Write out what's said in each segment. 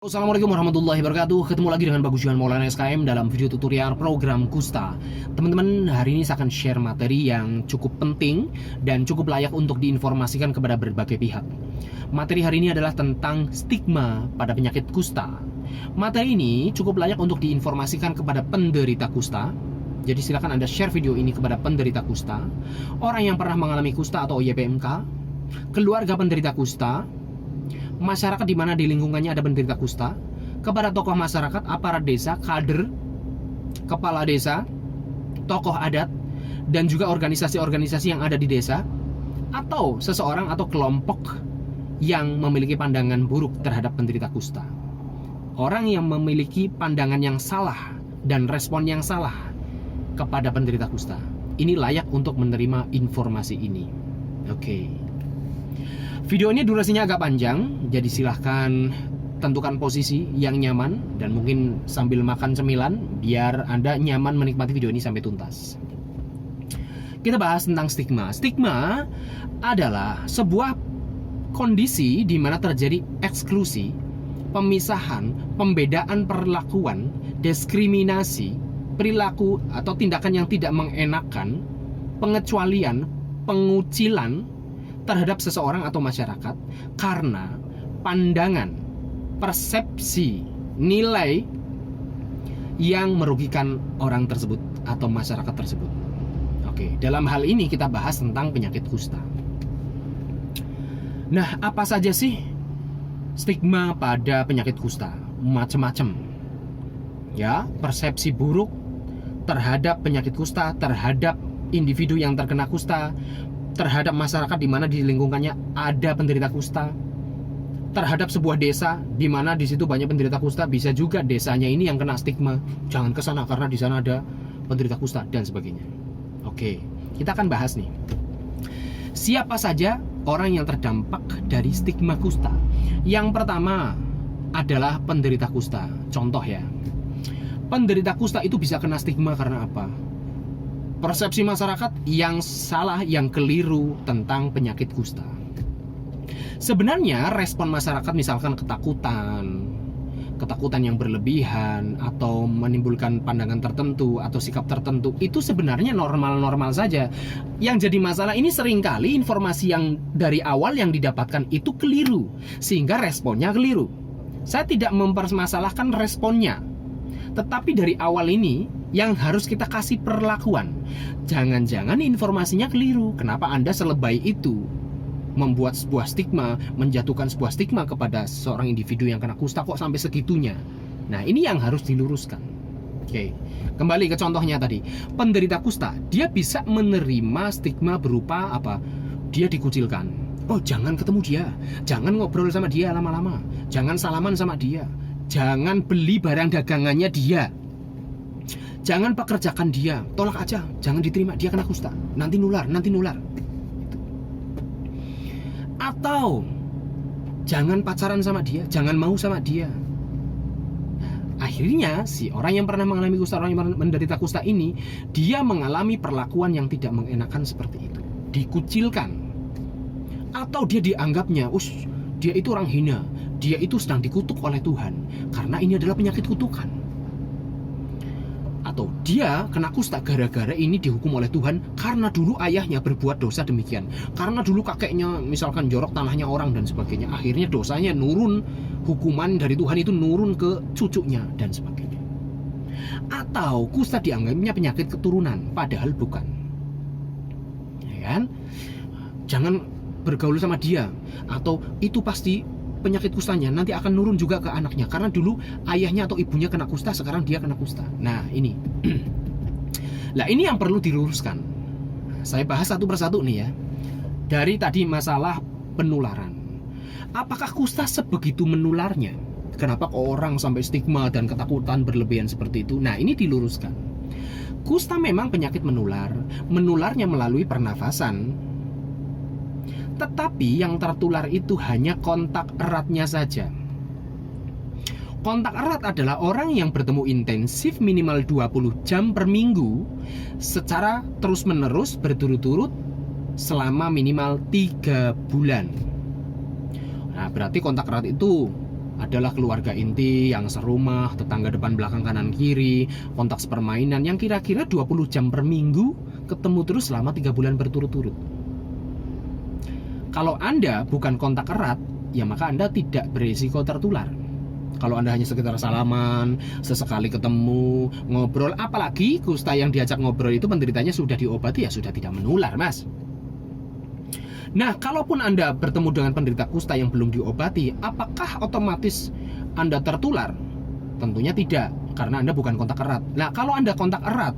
Assalamualaikum warahmatullahi wabarakatuh. Ketemu lagi dengan Bagus Johan Maulana SKM dalam video tutorial program Kusta. Teman-teman, hari ini saya akan share materi yang cukup penting dan cukup layak untuk diinformasikan kepada berbagai pihak. Materi hari ini adalah tentang stigma pada penyakit kusta. Materi ini cukup layak untuk diinformasikan kepada penderita kusta. Jadi silakan Anda share video ini kepada penderita kusta, orang yang pernah mengalami kusta atau YPMK, keluarga penderita kusta, masyarakat di mana di lingkungannya ada penderita kusta, kepada tokoh masyarakat, aparat desa, kader, kepala desa, tokoh adat, dan juga organisasi-organisasi yang ada di desa, atau seseorang atau kelompok yang memiliki pandangan buruk terhadap penderita kusta. Orang yang memiliki pandangan yang salah dan respon yang salah kepada penderita kusta, ini layak untuk menerima informasi ini. Oke. Video ini durasinya agak panjang, jadi silahkan tentukan posisi yang nyaman dan mungkin sambil makan cemilan biar Anda nyaman menikmati video ini sampai tuntas. Kita bahas tentang stigma. Stigma adalah sebuah kondisi di mana terjadi eksklusi, pemisahan, pembedaan perlakuan, diskriminasi, perilaku atau tindakan yang tidak mengenakan, pengecualian, pengucilan terhadap seseorang atau masyarakat karena pandangan, persepsi, nilai yang merugikan orang tersebut atau masyarakat tersebut. Oke, dalam hal ini kita bahas tentang penyakit kusta. Nah, apa saja sih stigma pada penyakit kusta? Macam-macam. Ya, persepsi buruk terhadap penyakit kusta, terhadap individu yang terkena kusta, terhadap masyarakat di mana di lingkungannya ada penderita kusta, terhadap sebuah desa di mana di situ banyak penderita kusta, bisa juga desanya ini yang kena stigma, jangan ke sana karena di sana ada penderita kusta dan sebagainya. Oke, kita akan bahas nih. Siapa saja orang yang terdampak dari stigma kusta? Yang pertama adalah penderita kusta. Contoh ya. Penderita kusta itu bisa kena stigma karena apa? Persepsi masyarakat yang salah, yang keliru tentang penyakit kusta. Sebenarnya respon masyarakat misalkan ketakutan yang berlebihan atau menimbulkan pandangan tertentu atau sikap tertentu, itu sebenarnya normal-normal saja. Yang jadi masalah ini seringkali informasi yang dari awal yang didapatkan itu keliru, sehingga responnya keliru. Saya tidak mempermasalahkan responnya, tetapi dari awal ini yang harus kita kasih perlakuan. Jangan-jangan informasinya keliru. Kenapa Anda selebay itu membuat sebuah stigma, menjatuhkan sebuah stigma kepada seorang individu yang kena kusta kok sampai segitunya? Nah, ini yang harus diluruskan. Oke, kembali ke contohnya tadi. Penderita kusta, dia bisa menerima stigma berupa apa? Dia dikucilkan. Oh, jangan ketemu dia, jangan ngobrol sama dia lama-lama, jangan salaman sama dia, jangan beli barang dagangannya dia, jangan pekerjakan dia, tolak aja, jangan diterima, dia kena kusta, nanti nular. Atau jangan pacaran sama dia, jangan mau sama dia. Akhirnya si orang yang pernah mengalami kusta, orang yang menderita kusta ini, dia mengalami perlakuan yang tidak mengenakan seperti itu, dikucilkan, atau dia dianggapnya, dia itu orang hina, dia itu sedang dikutuk oleh Tuhan karena ini adalah penyakit kutukan. Atau dia kena kusta gara-gara ini dihukum oleh Tuhan karena dulu ayahnya berbuat dosa demikian, karena dulu kakeknya misalkan jorok tanahnya orang dan sebagainya. Akhirnya dosanya nurun, hukuman dari Tuhan itu nurun ke cucunya dan sebagainya. Atau kusta dianggapnya penyakit keturunan, padahal bukan. Ya kan? Jangan bergaul sama dia, atau itu pasti penyakit kustanya nanti akan nurun juga ke anaknya karena dulu ayahnya atau ibunya kena kusta, sekarang dia kena kusta. Nah, ini lah, ini yang perlu diluruskan. Saya bahas satu persatu nih ya. Dari tadi masalah penularan, apakah kusta sebegitu menularnya? Kenapa kok orang sampai stigma dan ketakutan berlebihan seperti itu? Nah, ini diluruskan. Kusta memang penyakit menular, menularnya melalui pernafasan. Tetapi yang tertular itu hanya kontak eratnya saja. Kontak erat adalah orang yang bertemu intensif minimal 20 jam per minggu secara terus-menerus berturut-turut selama minimal 3 bulan. Nah, berarti kontak erat itu adalah keluarga inti yang serumah, tetangga depan belakang kanan kiri, kontak sepermainan yang kira-kira 20 jam per minggu, ketemu terus selama 3 bulan berturut-turut. Kalau Anda bukan kontak erat, ya maka Anda tidak berisiko tertular. Kalau Anda hanya sekedar salaman, sesekali ketemu, ngobrol, apalagi kusta yang diajak ngobrol itu penderitanya sudah diobati, ya sudah tidak menular, Mas. Nah, kalaupun Anda bertemu dengan penderita kusta yang belum diobati, apakah otomatis Anda tertular? Tentunya tidak, karena Anda bukan kontak erat. Nah, kalau Anda kontak erat,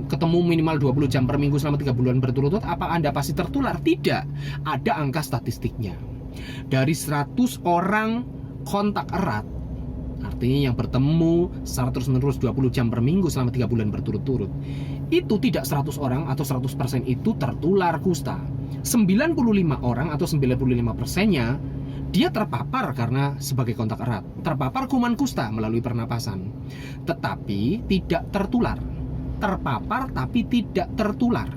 ketemu minimal 20 jam per minggu selama 3 bulan berturut-turut, apa Anda pasti tertular? Tidak. Ada angka statistiknya. Dari 100 orang kontak erat, artinya yang bertemu secara terus-menerus 20 jam per minggu selama 3 bulan berturut-turut, itu tidak 100 orang atau 100% itu tertular kusta. 95 orang atau 95%-nya dia terpapar karena sebagai kontak erat, terpapar kuman kusta melalui pernapasan, tetapi tidak tertular. Terpapar tapi tidak tertular.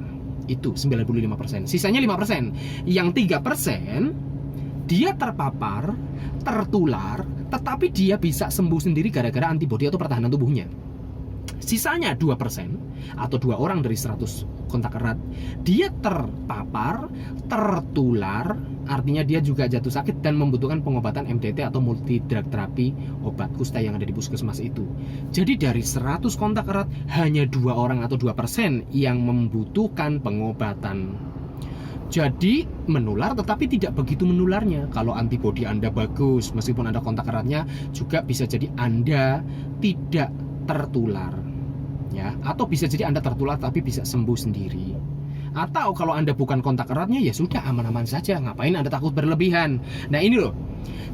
Itu 95%. Sisanya 5%. Yang 3% dia terpapar, tertular, tetapi dia bisa sembuh sendiri gara-gara antibodi atau pertahanan tubuhnya. Sisanya 2% atau 2 orang dari 100 kontak erat, dia terpapar, tertular, artinya dia juga jatuh sakit dan membutuhkan pengobatan MDT atau multi drug therapy, obat kusta yang ada di puskesmas itu. Jadi dari 100 kontak erat, hanya 2 orang atau 2% yang membutuhkan pengobatan. Jadi menular tetapi tidak begitu menularnya. Kalau antibodi Anda bagus, meskipun Anda kontak eratnya, juga bisa jadi Anda tidak tertular, ya, atau bisa jadi Anda tertular tapi bisa sembuh sendiri. Atau kalau Anda bukan kontak eratnya, ya sudah aman-aman saja, ngapain Anda takut berlebihan. Nah ini loh,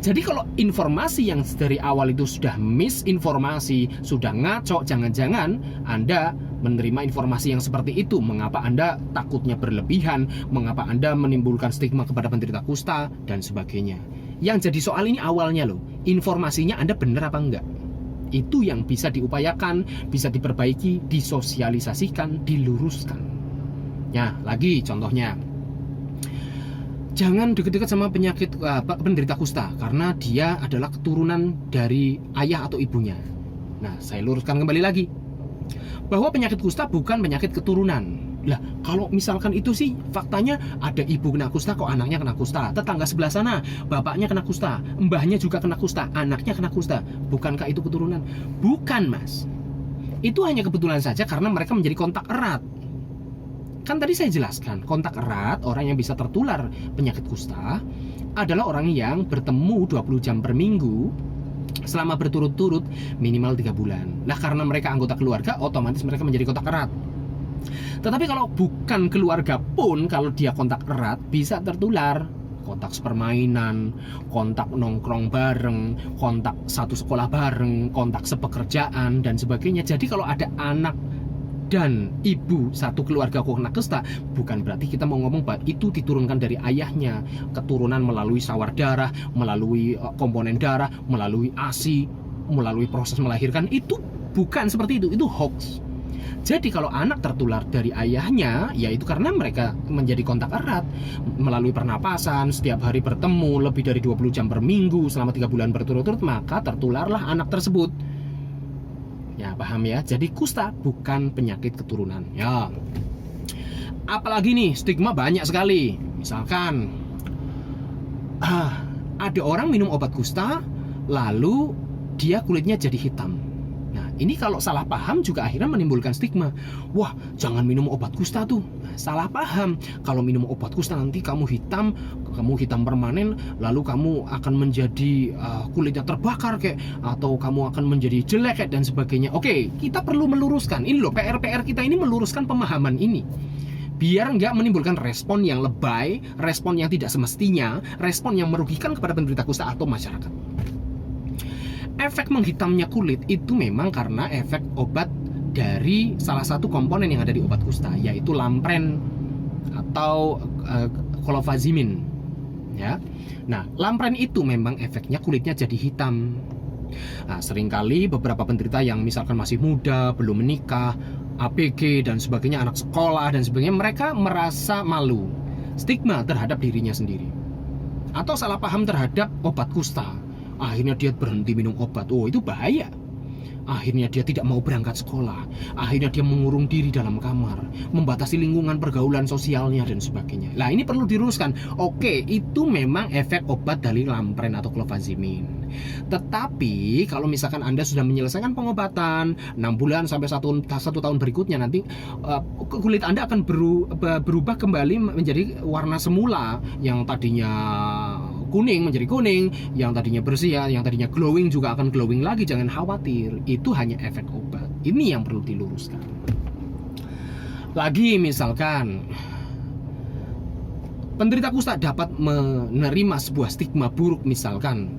jadi kalau informasi yang dari awal itu sudah misinformasi, sudah ngaco, jangan-jangan Anda menerima informasi yang seperti itu. Mengapa Anda takutnya berlebihan, mengapa Anda menimbulkan stigma kepada penderita kusta dan sebagainya. Yang jadi soal ini awalnya loh, informasinya Anda benar apa enggak. Itu yang bisa diupayakan, bisa diperbaiki, disosialisasikan, diluruskan. Ya, lagi contohnya, jangan deket-deket sama penderita kusta karena dia adalah keturunan dari ayah atau ibunya. Nah, saya luruskan kembali lagi bahwa penyakit kusta bukan penyakit keturunan. Lah, kalau misalkan itu sih faktanya ada ibu kena kusta kok anaknya kena kusta, tetangga sebelah sana bapaknya kena kusta, mbahnya juga kena kusta, anaknya kena kusta. Bukankah itu keturunan? Bukan, Mas. Itu hanya kebetulan saja karena mereka menjadi kontak erat. Kan tadi saya jelaskan, kontak erat, orang yang bisa tertular penyakit kusta adalah orang yang bertemu 20 jam per minggu selama berturut-turut minimal 3 bulan. Nah, karena mereka anggota keluarga, otomatis mereka menjadi kontak erat. Tetapi kalau bukan keluarga pun, kalau dia kontak erat, bisa tertular. Kontak sepermainan, kontak nongkrong bareng, kontak satu sekolah bareng, kontak sepekerjaan, dan sebagainya. Jadi kalau ada anak dan ibu satu keluarga kok kena kusta, bukan berarti kita mau ngomong bahwa itu diturunkan dari ayahnya. Keturunan melalui sawar darah, melalui komponen darah, melalui ASI, melalui proses melahirkan, itu bukan seperti itu hoax. Jadi kalau anak tertular dari ayahnya, yaitu karena mereka menjadi kontak erat melalui pernapasan, setiap hari bertemu lebih dari 20 jam per minggu selama 3 bulan berturut-turut, maka tertularlah anak tersebut. Ya, paham ya? Jadi kusta bukan penyakit keturunan. Ya. Apalagi nih, stigma banyak sekali. Misalkan ada orang minum obat kusta, lalu dia kulitnya jadi hitam. Nah, ini kalau salah paham juga akhirnya menimbulkan stigma. Wah, jangan minum obat kusta tuh. Nah, salah paham. Kalau minum obat kusta nanti kamu hitam permanen, lalu kamu akan menjadi kulitnya terbakar kayak, atau kamu akan menjadi jelek kayak, dan sebagainya. Oke, kita perlu meluruskan. Ini loh, PR kita ini meluruskan pemahaman ini. Biar nggak menimbulkan respon yang lebay, respon yang tidak semestinya, respon yang merugikan kepada penderita kusta atau masyarakat. Efek menghitamnya kulit itu memang karena efek obat dari salah satu komponen yang ada di obat kusta, yaitu lampren atau clofazimin, ya. Nah, lampren itu memang efeknya kulitnya jadi hitam. Nah, seringkali beberapa penderita yang misalkan masih muda, belum menikah, ABG dan sebagainya, anak sekolah dan sebagainya, mereka merasa malu, stigma terhadap dirinya sendiri, atau salah paham terhadap obat kusta. Akhirnya dia berhenti minum obat. Oh, itu bahaya. Akhirnya dia tidak mau berangkat sekolah. Akhirnya dia mengurung diri dalam kamar, membatasi lingkungan pergaulan sosialnya dan sebagainya. Nah, ini perlu diluruskan. Oke, itu memang efek obat dari lampren atau clofazimine. Tetapi kalau misalkan Anda sudah menyelesaikan pengobatan 6 bulan sampai 1 tahun berikutnya, nanti kulit Anda akan berubah kembali menjadi warna semula. Yang tadinya kuning menjadi kuning, yang tadinya bersih, yang tadinya glowing juga akan glowing lagi. Jangan khawatir, itu hanya efek obat. Ini yang perlu diluruskan. Lagi misalkan penderita kusta dapat menerima sebuah stigma buruk, misalkan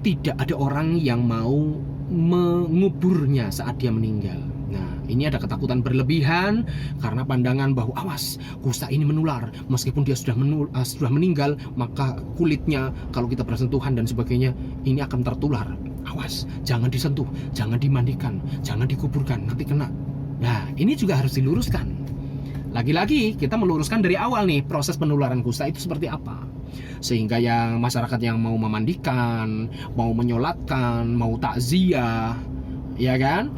tidak ada orang yang mau menguburnya saat dia meninggal. Nah, ini ada ketakutan berlebihan karena pandangan bahwa awas, kusta ini menular. Meskipun dia sudah meninggal, maka kulitnya kalau kita bersentuhan dan sebagainya, ini akan tertular. Awas, jangan disentuh, jangan dimandikan, jangan dikuburkan, nanti kena. Nah, ini juga harus diluruskan. Lagi-lagi kita meluruskan dari awal nih, proses penularan kusta itu seperti apa. Sehingga yang masyarakat yang mau memandikan, mau menyolatkan, mau takziah, ya kan,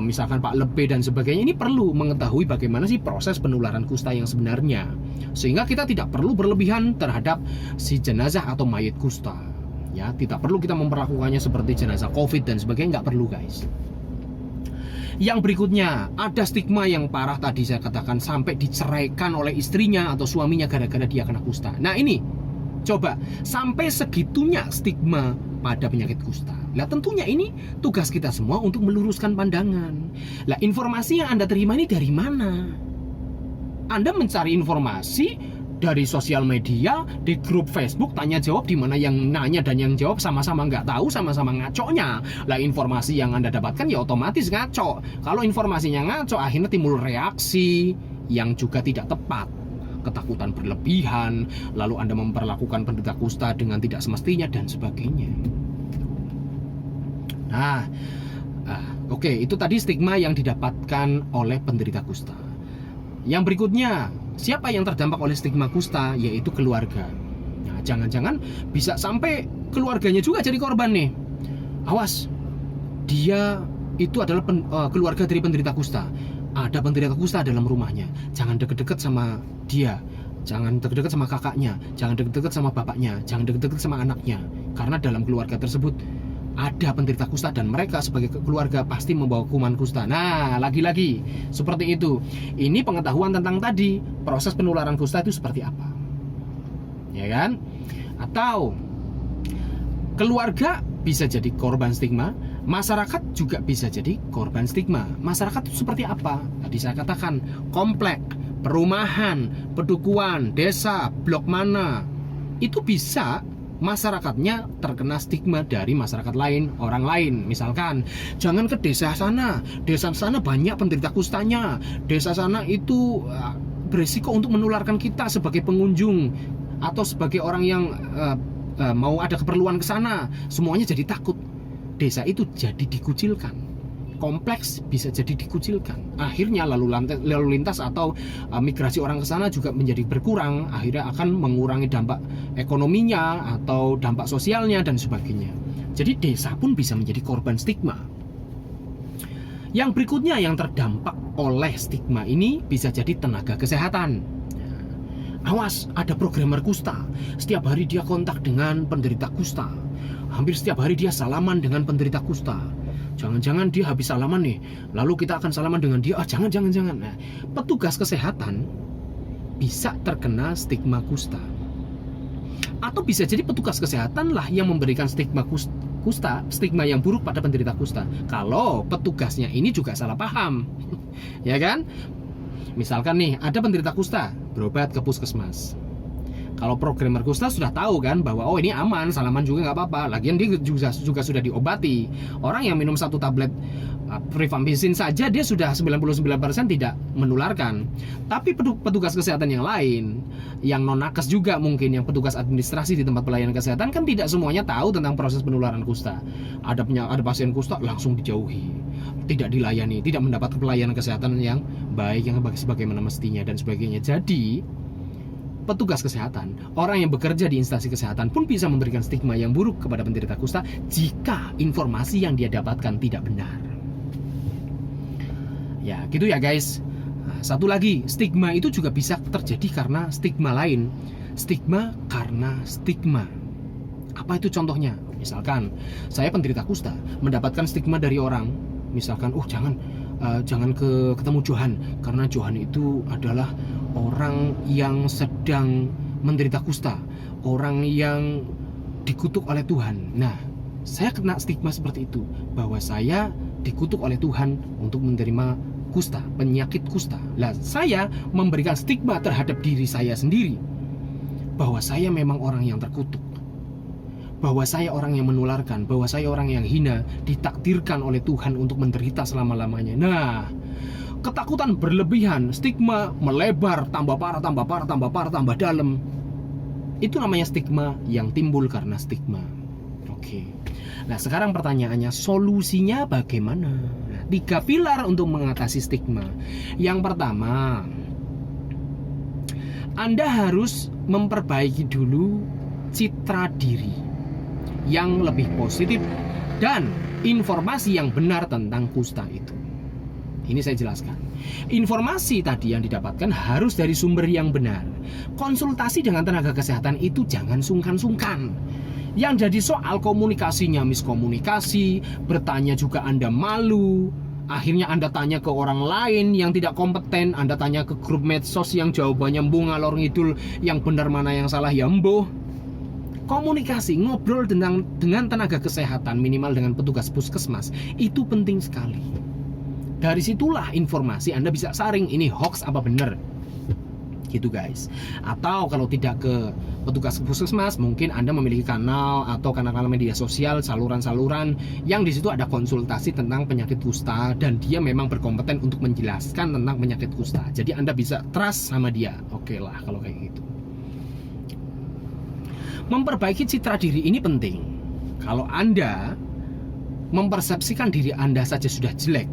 misalkan Pak Lebe dan sebagainya, ini perlu mengetahui bagaimana sih proses penularan kusta yang sebenarnya, sehingga kita tidak perlu berlebihan terhadap si jenazah atau mayat kusta. Ya, tidak perlu kita memperlakukannya seperti jenazah COVID dan sebagainya, nggak perlu guys. Yang berikutnya, ada stigma yang parah tadi saya katakan, sampai diceraikan oleh istrinya atau suaminya gara-gara dia kena kusta. Nah ini, coba, sampai segitunya stigma pada penyakit kusta. Nah tentunya ini tugas kita semua untuk meluruskan pandangan. Nah, informasi yang Anda terima ini dari mana? Anda mencari informasi dari sosial media, di grup Facebook, tanya jawab, di mana yang nanya dan yang jawab sama-sama nggak tahu, sama-sama ngaconya. Lah informasi yang Anda dapatkan ya otomatis ngaco. Kalau informasinya ngaco, akhirnya timbul reaksi yang juga tidak tepat, ketakutan berlebihan, lalu Anda memperlakukan penderita kusta dengan tidak semestinya dan sebagainya. Nah, oke, itu tadi stigma yang didapatkan oleh penderita kusta. Yang berikutnya, siapa yang terdampak oleh stigma kusta? Yaitu keluarga. Nah, jangan-jangan bisa sampai keluarganya juga jadi korban nih. Awas, dia itu adalah keluarga dari penderita kusta. Ada penderita kusta dalam rumahnya. Jangan deket-deket sama dia. Jangan deket-deket sama kakaknya. Jangan deket-deket sama bapaknya. Jangan deket-deket sama anaknya. Karena dalam keluarga tersebut ada penderita kusta dan mereka sebagai keluarga pasti membawa kuman kusta. Nah, lagi-lagi seperti itu. Ini pengetahuan tentang tadi proses penularan kusta itu seperti apa, ya kan? Atau keluarga bisa jadi korban stigma, masyarakat juga bisa jadi korban stigma. Masyarakat itu seperti apa? Tadi saya katakan, komplek, perumahan, pedukuhan, desa, blok mana, itu bisa masyarakatnya terkena stigma dari masyarakat lain, orang lain. Misalkan, jangan ke desa sana banyak penderita kustanya, desa sana itu berisiko untuk menularkan kita sebagai pengunjung atau sebagai orang yang mau ada keperluan ke sana. Semuanya jadi takut, desa itu jadi dikucilkan, kompleks bisa jadi dikucilkan. Akhirnya lalu lintas atau migrasi orang ke sana juga menjadi berkurang. Akhirnya akan mengurangi dampak ekonominya atau dampak sosialnya dan sebagainya. Jadi desa pun bisa menjadi korban stigma. Yang berikutnya yang terdampak oleh stigma ini bisa jadi tenaga kesehatan. Awas, ada programmer kusta. Setiap hari dia kontak dengan penderita kusta. Hampir setiap hari dia salaman dengan penderita kusta. Jangan-jangan dia habis salaman nih, lalu kita akan salaman dengan dia. Jangan. Nah, petugas kesehatan bisa terkena stigma kusta. Atau bisa jadi petugas kesehatan lah yang memberikan stigma kusta, stigma yang buruk pada penderita kusta. Kalau petugasnya ini juga salah paham, ya kan? Misalkan nih, ada penderita kusta berobat ke puskesmas. Kalau programmer kusta sudah tahu kan bahwa oh ini aman, salaman juga nggak apa-apa. Lagian dia juga sudah diobati. Orang yang minum 1 tablet rifampicin saja dia sudah 99% tidak menularkan. Tapi petugas kesehatan yang lain, yang non nakes juga mungkin, yang petugas administrasi di tempat pelayanan kesehatan kan tidak semuanya tahu tentang proses penularan kusta. Ada pasien kusta langsung dijauhi, tidak dilayani, tidak mendapat pelayanan kesehatan yang baik, yang sebagaimana mestinya dan sebagainya. Jadi petugas kesehatan, orang yang bekerja di instansi kesehatan pun bisa memberikan stigma yang buruk kepada penderita kusta jika informasi yang dia dapatkan tidak benar. Ya, gitu ya guys. Nah, satu lagi, stigma itu juga bisa terjadi karena stigma lain. Stigma karena stigma. Apa itu contohnya? Misalkan saya penderita kusta mendapatkan stigma dari orang, misalkan, jangan ketemu Johan karena Johan itu adalah orang yang sedang menderita kusta, orang yang dikutuk oleh Tuhan. Nah, saya kena stigma seperti itu, bahwa saya dikutuk oleh Tuhan untuk menerima kusta, penyakit kusta. Lah, saya memberikan stigma terhadap diri saya sendiri, bahwa saya memang orang yang terkutuk, bahwa saya orang yang menularkan, bahwa saya orang yang hina, ditakdirkan oleh Tuhan untuk menderita selama-lamanya. Nah, ketakutan berlebihan, stigma melebar, tambah parah, tambah dalam. Itu namanya stigma yang timbul karena stigma. Oke. Nah, sekarang pertanyaannya, solusinya bagaimana? Nah, 3 pilar untuk mengatasi stigma. Yang pertama, Anda harus memperbaiki dulu citra diri yang lebih positif dan informasi yang benar tentang kusta itu. Ini saya jelaskan. Informasi tadi yang didapatkan harus dari sumber yang benar. Konsultasi dengan tenaga kesehatan itu jangan sungkan-sungkan. Yang jadi soal komunikasinya miskomunikasi, bertanya juga Anda malu. Akhirnya Anda tanya ke orang lain yang tidak kompeten, Anda tanya ke grup medsos yang jawabannya mbuh ngalor ngidul, yang benar mana yang salah ya mbuh. Komunikasi, ngobrol dengan tenaga kesehatan, minimal dengan petugas puskesmas, itu penting sekali. Dari situlah informasi Anda bisa saring ini hoax apa benar, gitu guys. Atau kalau tidak ke petugas puskesmas, mungkin Anda memiliki kanal atau kanal-kanal media sosial, saluran-saluran yang di situ ada konsultasi tentang penyakit kusta dan dia memang berkompeten untuk menjelaskan tentang penyakit kusta. Jadi Anda bisa trust sama dia. Oke lah kalau kayak gitu. Memperbaiki citra diri ini penting. Kalau Anda mempersepsikan diri Anda saja sudah jelek,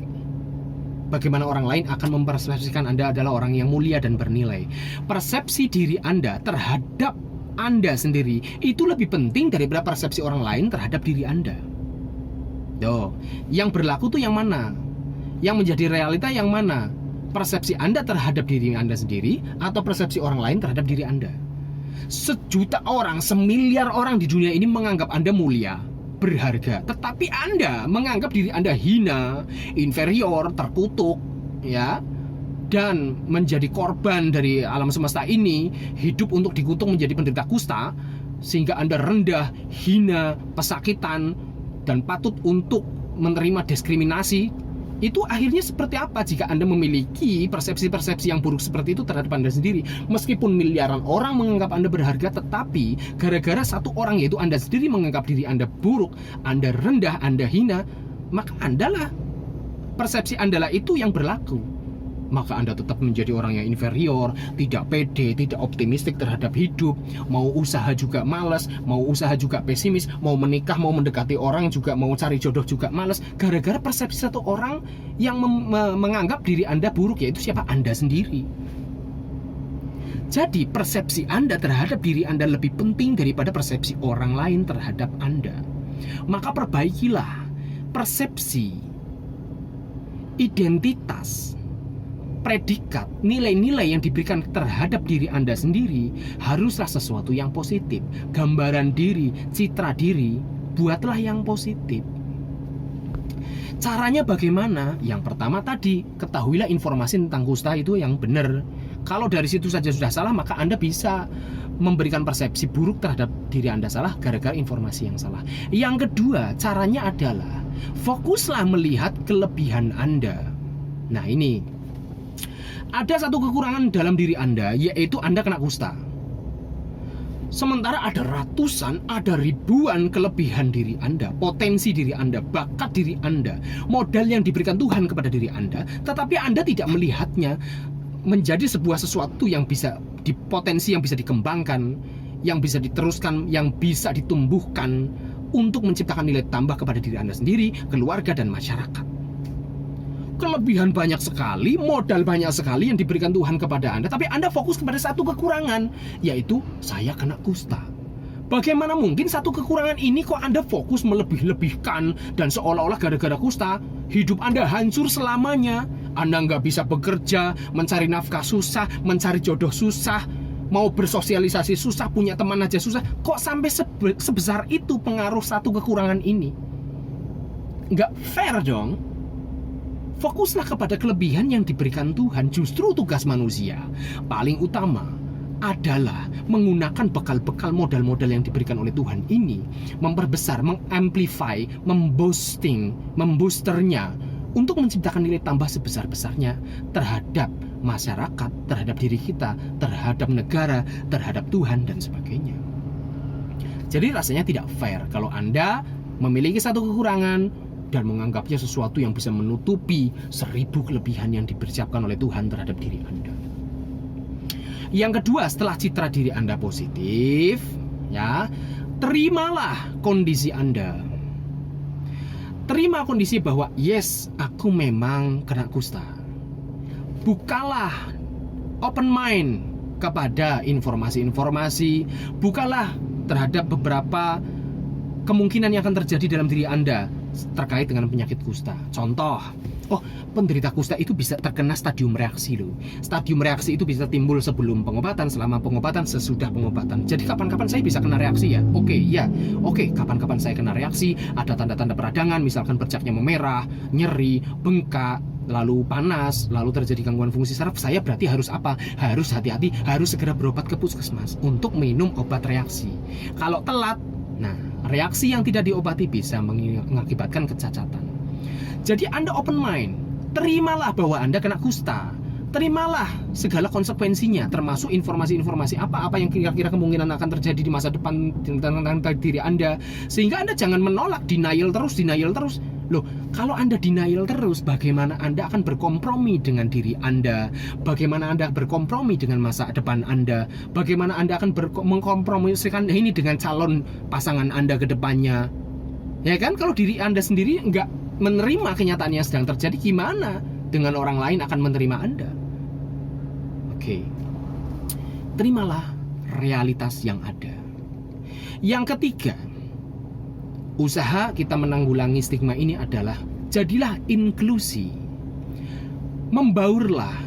bagaimana orang lain akan mempersepsikan Anda adalah orang yang mulia dan bernilai? Persepsi diri Anda terhadap Anda sendiri itu lebih penting daripada persepsi orang lain terhadap diri Anda. Yang berlaku tuh yang mana? Yang menjadi realita yang mana? Persepsi Anda terhadap diri Anda sendiri atau persepsi orang lain terhadap diri Anda? 1.000.000 orang, 1.000.000.000 orang di dunia ini menganggap Anda mulia, berharga, tetapi Anda menganggap diri Anda hina, inferior, terkutuk, ya, dan menjadi korban dari alam semesta ini, hidup untuk dikutuk menjadi penderita kusta, sehingga Anda rendah, hina, pesakitan, dan patut untuk menerima diskriminasi. Itu akhirnya seperti apa jika Anda memiliki persepsi-persepsi yang buruk seperti itu terhadap Anda sendiri? Meskipun miliaran orang menganggap Anda berharga, tetapi gara-gara satu orang, yaitu Anda sendiri, menganggap diri Anda buruk, Anda rendah, Anda hina, maka persepsi Anda lah itu yang berlaku. Maka Anda tetap menjadi orang yang inferior, tidak pede, tidak optimistik terhadap hidup, mau usaha juga malas, mau usaha juga pesimis, mau menikah, mau mendekati orang juga, mau cari jodoh juga malas, gara-gara persepsi satu orang yang menganggap diri Anda buruk, yaitu siapa? Anda sendiri. Jadi persepsi Anda terhadap diri Anda lebih penting daripada persepsi orang lain terhadap Anda. Maka perbaikilah persepsi, identitas, predikat, nilai-nilai yang diberikan terhadap diri Anda sendiri haruslah sesuatu yang positif. Gambaran diri, citra diri, buatlah yang positif. Caranya bagaimana? Yang pertama tadi, ketahuilah informasi tentang kusta itu yang benar. Kalau dari situ saja sudah salah, maka Anda bisa memberikan persepsi buruk terhadap diri Anda salah gara-gara informasi yang salah. Yang kedua, caranya adalah fokuslah melihat kelebihan Anda. Nah ini, ada satu kekurangan dalam diri Anda, yaitu Anda kena kusta. Sementara ada ratusan, ada ribuan kelebihan diri Anda, potensi diri Anda, bakat diri Anda, modal yang diberikan Tuhan kepada diri Anda, tetapi Anda tidak melihatnya menjadi sebuah sesuatu yang bisa potensi yang bisa dikembangkan, yang bisa diteruskan, yang bisa ditumbuhkan untuk menciptakan nilai tambah kepada diri Anda sendiri, keluarga, dan masyarakat. kelebihan banyak sekali, modal banyak sekali yang diberikan Tuhan kepada Anda, tapi Anda fokus kepada satu kekurangan, yaitu saya kena kusta. Bagaimana mungkin satu kekurangan ini kok Anda fokus melebih-lebihkan, dan seolah-olah gara-gara kusta hidup Anda hancur selamanya. Anda nggak bisa bekerja, mencari nafkah susah, mencari jodoh susah, mau bersosialisasi susah, punya teman aja susah. Kok sampai sebesar itu pengaruh satu kekurangan ini? Nggak fair dong. Fokuslah kepada kelebihan yang diberikan Tuhan. Justru tugas manusia paling utama adalah menggunakan bekal-bekal modal-modal yang diberikan oleh Tuhan ini, memperbesar, mengamplify, memboosternya untuk menciptakan nilai tambah sebesar-besarnya terhadap masyarakat, terhadap diri kita, terhadap negara, terhadap Tuhan, dan sebagainya. Jadi rasanya tidak fair kalau Anda memiliki satu kekurangan dan menganggapnya sesuatu yang bisa menutupi 1000 kelebihan yang dipersiapkan oleh Tuhan terhadap diri Anda. Yang kedua, setelah citra diri Anda positif, ya, terimalah kondisi Anda. Terima kondisi bahwa yes, aku memang kena kusta. Bukalah open mind kepada informasi-informasi, bukalah terhadap beberapa kemungkinan yang akan terjadi dalam diri Anda terkait dengan penyakit kusta. Contoh, penderita kusta itu bisa terkena stadium reaksi loh. Stadium reaksi itu bisa timbul sebelum pengobatan, selama pengobatan, sesudah pengobatan. Jadi kapan-kapan saya bisa kena reaksi ya? Oke, kapan-kapan saya kena reaksi, ada tanda-tanda peradangan, misalkan bercaknya memerah, nyeri, bengkak, lalu panas, lalu terjadi gangguan fungsi saraf. Saya berarti harus apa? Harus hati-hati, harus segera berobat ke puskesmas untuk minum obat reaksi. Kalau telat, reaksi yang tidak diobati bisa mengakibatkan kecacatan. Jadi Anda open mind, terimalah bahwa Anda kena kusta, terimalah segala konsekuensinya, termasuk informasi-informasi apa-apa yang kira-kira kemungkinan akan terjadi di masa depan tentang diri Anda, sehingga Anda jangan menolak, denial terus. Loh, kalau Anda denial terus, bagaimana Anda akan berkompromi dengan diri Anda? Bagaimana Anda berkompromi dengan masa depan Anda? Bagaimana Anda akan mengkompromisikan ini dengan calon pasangan Anda ke depannya? Ya kan, kalau diri Anda sendiri nggak menerima kenyataan yang sedang terjadi, gimana dengan orang lain akan menerima Anda? Oke, terimalah realitas yang ada. Yang ketiga, usaha kita menanggulangi stigma ini adalah jadilah inklusi. Membaurlah,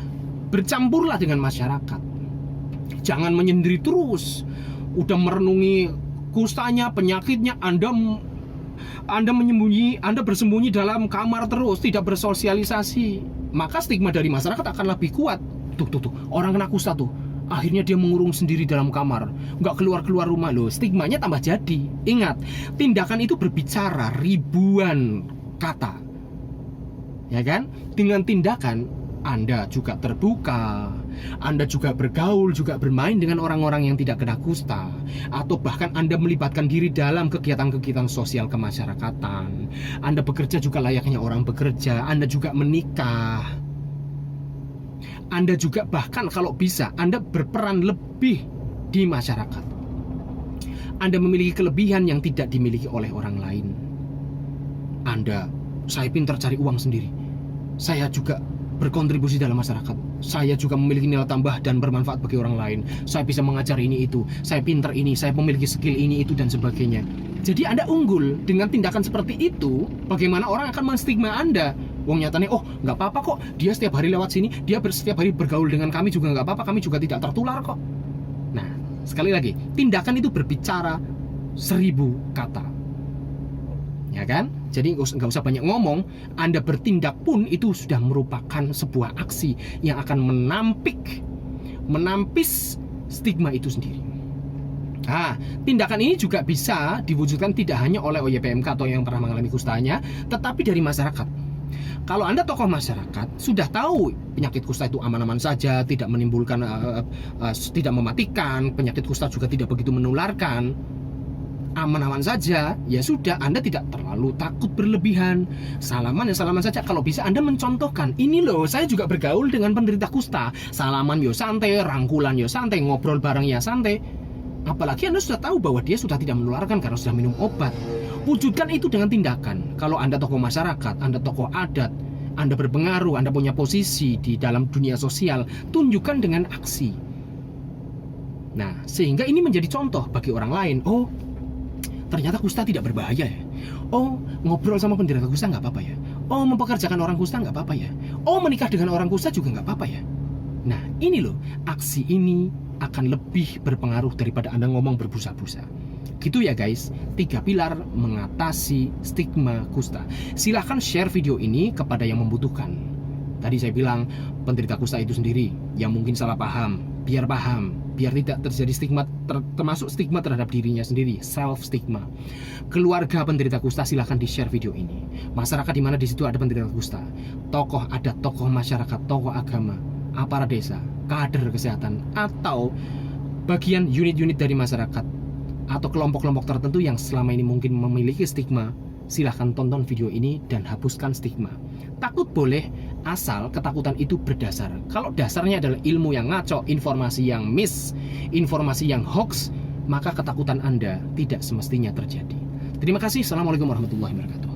bercampurlah dengan masyarakat. Jangan menyendiri terus. Udah merenungi kustanya, penyakitnya, Anda bersembunyi dalam kamar terus, tidak bersosialisasi. Maka stigma dari masyarakat akan lebih kuat. Tuh, orang kena kusta tuh, akhirnya dia mengurung sendiri dalam kamar, nggak keluar rumah loh. Stigmanya tambah jadi. Ingat, tindakan itu berbicara ribuan kata, ya kan? Dengan tindakan Anda juga terbuka, Anda juga bergaul, juga bermain dengan orang-orang yang tidak kena kusta, atau bahkan Anda melibatkan diri dalam kegiatan-kegiatan sosial kemasyarakatan. Anda bekerja juga layaknya orang bekerja, Anda juga menikah, Anda juga bahkan kalau bisa Anda berperan lebih di masyarakat. Anda memiliki kelebihan yang tidak dimiliki oleh orang lain. Saya pintar cari uang sendiri, saya juga berkontribusi dalam masyarakat, saya juga memiliki nilai tambah dan bermanfaat bagi orang lain, saya bisa mengajar ini itu, saya pintar ini, saya memiliki skill ini itu, dan sebagainya. Jadi Anda unggul. Dengan tindakan seperti itu, bagaimana orang akan menstigma Anda? Wong nyatanya, nggak apa-apa kok, dia setiap hari lewat sini, dia setiap hari bergaul dengan kami juga nggak apa-apa, kami juga tidak tertular kok. Nah, sekali lagi, tindakan itu berbicara 1000 kata, ya kan? Jadi nggak usah banyak ngomong, Anda bertindak pun itu sudah merupakan sebuah aksi yang akan menampis stigma itu sendiri. Tindakan ini juga bisa diwujudkan tidak hanya oleh OYPMK atau yang pernah mengalami kustanya, tetapi dari masyarakat. Kalau Anda tokoh masyarakat, sudah tahu penyakit kusta itu aman-aman saja, tidak menimbulkan, tidak mematikan, penyakit kusta juga tidak begitu menularkan, aman-aman saja, ya sudah, Anda tidak terlalu takut berlebihan. Salaman saja. Kalau bisa Anda mencontohkan, ini loh, saya juga bergaul dengan penderita kusta. Salaman yo santai, rangkulan yo santai, ngobrol bareng ya santai. Apalagi Anda sudah tahu bahwa dia sudah tidak menularkan karena sudah minum obat. Wujudkan itu dengan tindakan. Kalau Anda tokoh masyarakat, Anda tokoh adat, Anda berpengaruh, Anda punya posisi di dalam dunia sosial, tunjukkan dengan aksi. Nah, sehingga ini menjadi contoh bagi orang lain. Oh, ternyata kusta tidak berbahaya ya. Oh, ngobrol sama penderita kusta nggak apa-apa ya. Oh, mempekerjakan orang kusta nggak apa-apa ya. Oh, menikah dengan orang kusta juga nggak apa-apa ya. Nah, ini loh, aksi ini akan lebih berpengaruh daripada Anda ngomong berbusa-busa. Gitu ya guys, 3 pilar mengatasi stigma kusta. Silahkan share video ini kepada yang membutuhkan. Tadi saya bilang, penderita kusta itu sendiri yang mungkin salah paham, biar tidak terjadi stigma, termasuk stigma terhadap dirinya sendiri, self stigma. Keluarga penderita kusta silahkan di-share video ini. Masyarakat di mana di situ ada penderita kusta, tokoh adat, tokoh masyarakat, tokoh agama, aparat desa, kader kesehatan, atau bagian unit-unit dari masyarakat atau kelompok-kelompok tertentu yang selama ini mungkin memiliki stigma, silahkan tonton video ini dan hapuskan stigma. Takut boleh, asal ketakutan itu berdasar. Kalau dasarnya adalah ilmu yang ngaco, informasi yang miss, informasi yang hoax, maka ketakutan Anda tidak semestinya terjadi. Terima kasih. Assalamualaikum warahmatullahi wabarakatuh.